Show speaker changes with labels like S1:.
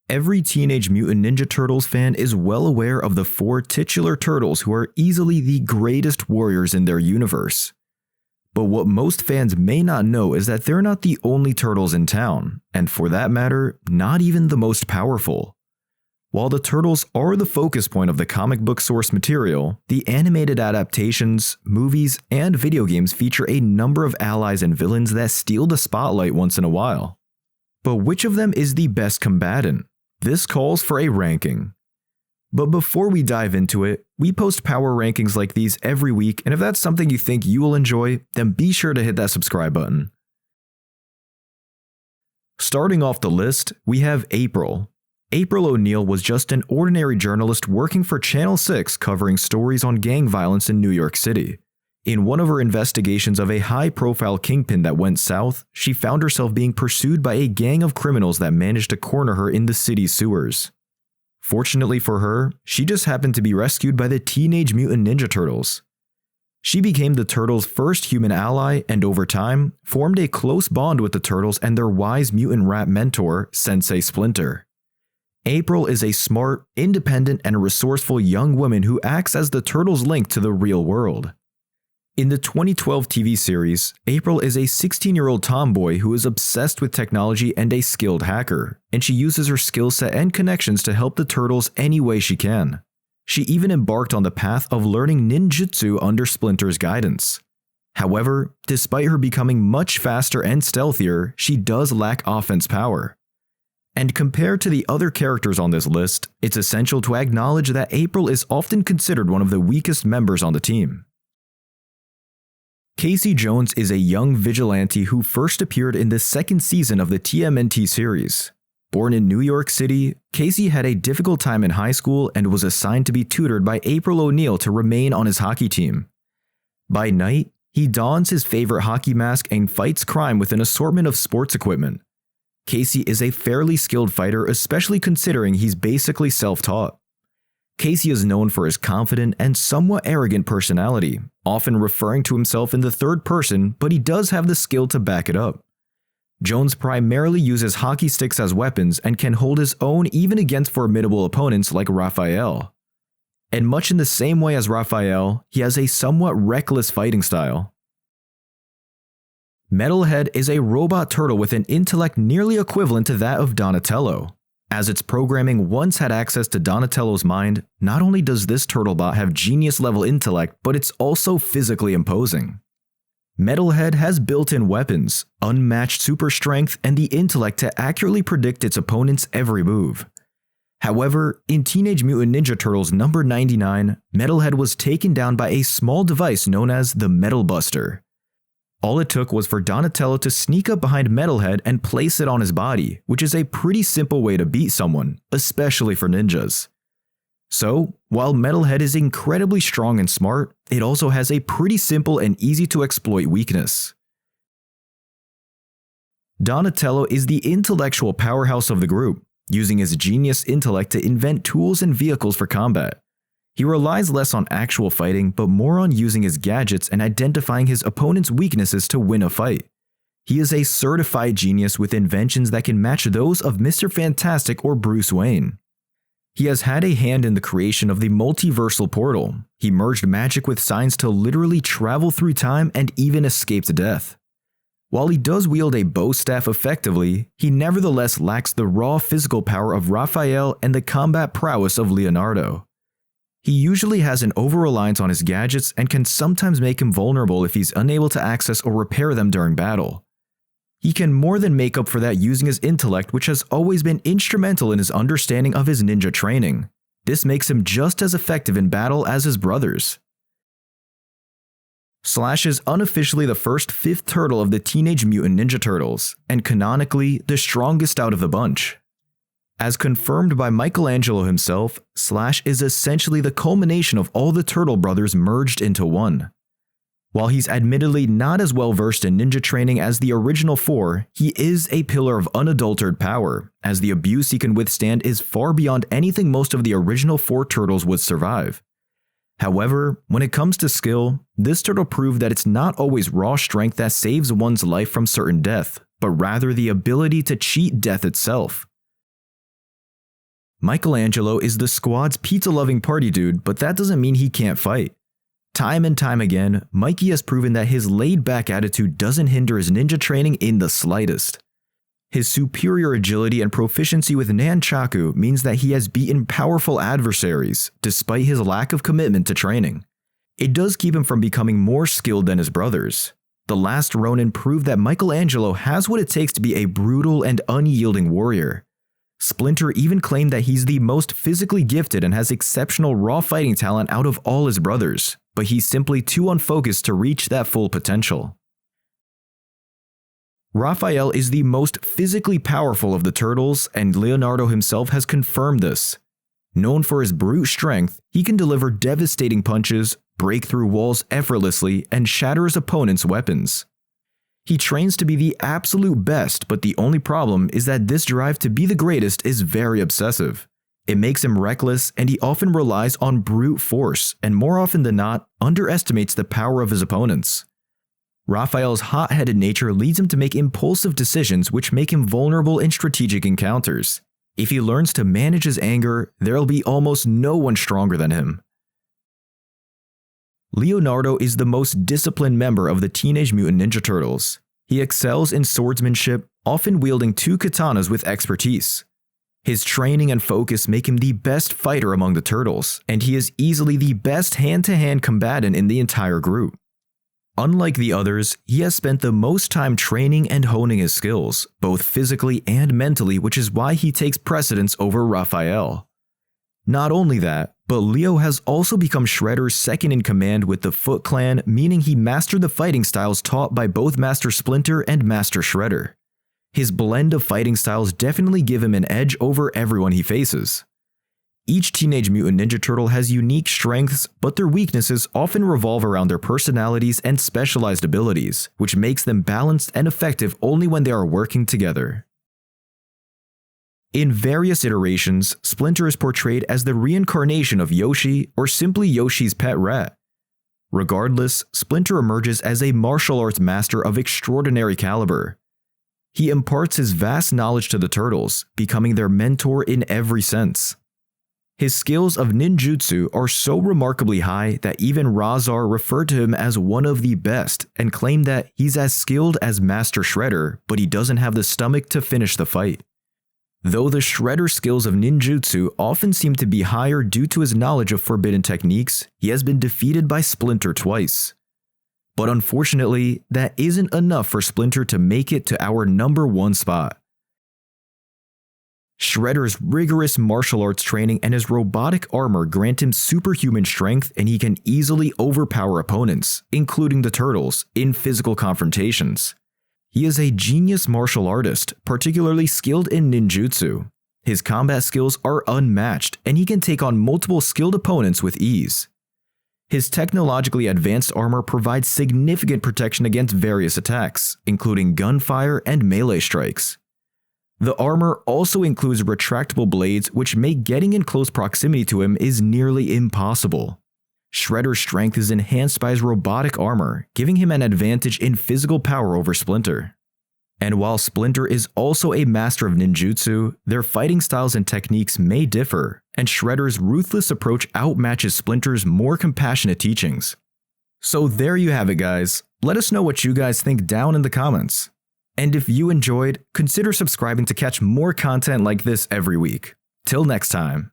S1: Every Teenage Mutant Ninja Turtles fan is well aware of the 4 titular turtles who are easily the greatest warriors in their universe. But what most fans may not know is that they're not the only turtles in town, and for that matter, not even the most powerful. While the turtles are the focus point of the comic book source material, the animated adaptations, movies, and video games feature a number of allies and villains that steal the spotlight once in a while. But which of them is the best combatant? This calls for a ranking. But before we dive into it, we post power rankings like these every week, and if that's something you think you will enjoy, then be sure to hit that subscribe button. Starting off the list, we have April. April ONeil was just an ordinary journalist working for Channel 6 covering stories on gang violence in New York City. In one of her investigations of a high-profile kingpin that went south, she found herself being pursued by a gang of criminals that managed to corner her in the city's sewers. Fortunately for her, she just happened to be rescued by the Teenage Mutant Ninja Turtles. She became the Turtles' first human ally and over time, formed a close bond with the Turtles and their wise mutant rat mentor, Sensei Splinter. April is a smart, independent, and resourceful young woman who acts as the Turtles' link to the real world. In the 2012 TV series, April is a 16-year-old tomboy who is obsessed with technology and a skilled hacker, and she uses her skill set and connections to help the Turtles any way she can. She even embarked on the path of learning ninjutsu under Splinter's guidance. However, despite her becoming much faster and stealthier, she does lack offense power. And compared to the other characters on this list, it's essential to acknowledge that April is often considered one of the weakest members on the team. Casey Jones is a young vigilante who first appeared in the second season of the TMNT series. Born in New York City, Casey had a difficult time in high school and was assigned to be tutored by April ONeil to remain on his hockey team. By night, he dons his favorite hockey mask and fights crime with an assortment of sports equipment. Casey is a fairly skilled fighter, especially considering he's basically self-taught. Casey is known for his confident and somewhat arrogant personality, often referring to himself in the third person, but he does have the skill to back it up. Jones primarily uses hockey sticks as weapons and can hold his own even against formidable opponents like Raphael. And much in the same way as Raphael, he has a somewhat reckless fighting style. Metalhead is a robot turtle with an intellect nearly equivalent to that of Donatello. As its programming once had access to Donatello's mind, not only does this turtlebot have genius-level intellect, but it's also physically imposing. Metalhead has built-in weapons, unmatched super strength, and the intellect to accurately predict its opponent's every move. However, in Teenage Mutant Ninja Turtles number 99, Metalhead was taken down by a small device known as the Metal Buster. All it took was for Donatello to sneak up behind Metalhead and place it on his body, which is a pretty simple way to beat someone, especially for ninjas. So, while Metalhead is incredibly strong and smart, it also has a pretty simple and easy to exploit weakness. Donatello is the intellectual powerhouse of the group, using his genius intellect to invent tools and vehicles for combat. He relies less on actual fighting, but more on using his gadgets and identifying his opponent's weaknesses to win a fight. He is a certified genius with inventions that can match those of Mr. Fantastic or Bruce Wayne. He has had a hand in the creation of the multiversal portal. He merged magic with science to literally travel through time and even escaped death. While he does wield a bow staff effectively, he nevertheless lacks the raw physical power of Raphael and the combat prowess of Leonardo. He usually has an over-reliance on his gadgets and can sometimes make him vulnerable if he's unable to access or repair them during battle. He can more than make up for that using his intellect, which has always been instrumental in his understanding of his ninja training. This makes him just as effective in battle as his brothers. Slash is unofficially the first fifth turtle of the Teenage Mutant Ninja Turtles, and canonically the strongest out of the bunch. As confirmed by Michealangelo himself, Slash is essentially the culmination of all the Turtle brothers merged into one. While he's admittedly not as well versed in ninja training as the original 4, he is a pillar of unadulterated power, as the abuse he can withstand is far beyond anything most of the original 4 turtles would survive. However, when it comes to skill, this turtle proved that it's not always raw strength that saves one's life from certain death, but rather the ability to cheat death itself. Michealangelo is the squad's pizza-loving party dude, but that doesn't mean he can't fight. Time and time again, Mikey has proven that his laid-back attitude doesn't hinder his ninja training in the slightest. His superior agility and proficiency with Nunchaku means that he has beaten powerful adversaries, despite his lack of commitment to training. It does keep him from becoming more skilled than his brothers. The Last Ronin proved that Michealangelo has what it takes to be a brutal and unyielding warrior. Splinter even claimed that he's the most physically gifted and has exceptional raw fighting talent out of all his brothers, but he's simply too unfocused to reach that full potential. Raphael is the most physically powerful of the turtles, and Leonardo himself has confirmed this. Known for his brute strength, he can deliver devastating punches, break through walls effortlessly, and shatter his opponent's weapons. He trains to be the absolute best, but the only problem is that this drive to be the greatest is very obsessive. It makes him reckless, and he often relies on brute force, and more often than not, underestimates the power of his opponents. Raphael's hot-headed nature leads him to make impulsive decisions which make him vulnerable in strategic encounters. If he learns to manage his anger, there'll be almost no one stronger than him. Leonardo is the most disciplined member of the Teenage Mutant Ninja Turtles. He excels in swordsmanship, often wielding 2 katanas with expertise. His training and focus make him the best fighter among the turtles, and he is easily the best hand-to-hand combatant in the entire group. Unlike the others, he has spent the most time training and honing his skills, both physically and mentally, which is why he takes precedence over Raphael. Not only that, but Leo has also become Shredder's second in command with the Foot Clan, meaning he mastered the fighting styles taught by both Master Splinter and Master Shredder. His blend of fighting styles definitely give him an edge over everyone he faces. Each Teenage Mutant Ninja Turtle has unique strengths, but their weaknesses often revolve around their personalities and specialized abilities, which makes them balanced and effective only when they are working together. In various iterations, Splinter is portrayed as the reincarnation of Yoshi or simply Yoshi's pet rat. Regardless, Splinter emerges as a martial arts master of extraordinary caliber. He imparts his vast knowledge to the turtles, becoming their mentor in every sense. His skills of ninjutsu are so remarkably high that even Razar referred to him as one of the best and claimed that he's as skilled as Master Shredder, but he doesn't have the stomach to finish the fight. Though the Shredder skills of ninjutsu often seem to be higher due to his knowledge of forbidden techniques, he has been defeated by Splinter twice. But unfortunately, that isn't enough for Splinter to make it to our #1 spot. Shredder's rigorous martial arts training and his robotic armor grant him superhuman strength, and he can easily overpower opponents, including the turtles, in physical confrontations. He is a genius martial artist, particularly skilled in ninjutsu. His combat skills are unmatched, and he can take on multiple skilled opponents with ease. His technologically advanced armor provides significant protection against various attacks, including gunfire and melee strikes. The armor also includes retractable blades, which make getting in close proximity to him is nearly impossible. Shredder's strength is enhanced by his robotic armor, giving him an advantage in physical power over Splinter. And while Splinter is also a master of ninjutsu, their fighting styles and techniques may differ, and Shredder's ruthless approach outmatches Splinter's more compassionate teachings. So there you have it, guys. Let us know what you guys think down in the comments. And if you enjoyed, consider subscribing to catch more content like this every week. Till next time.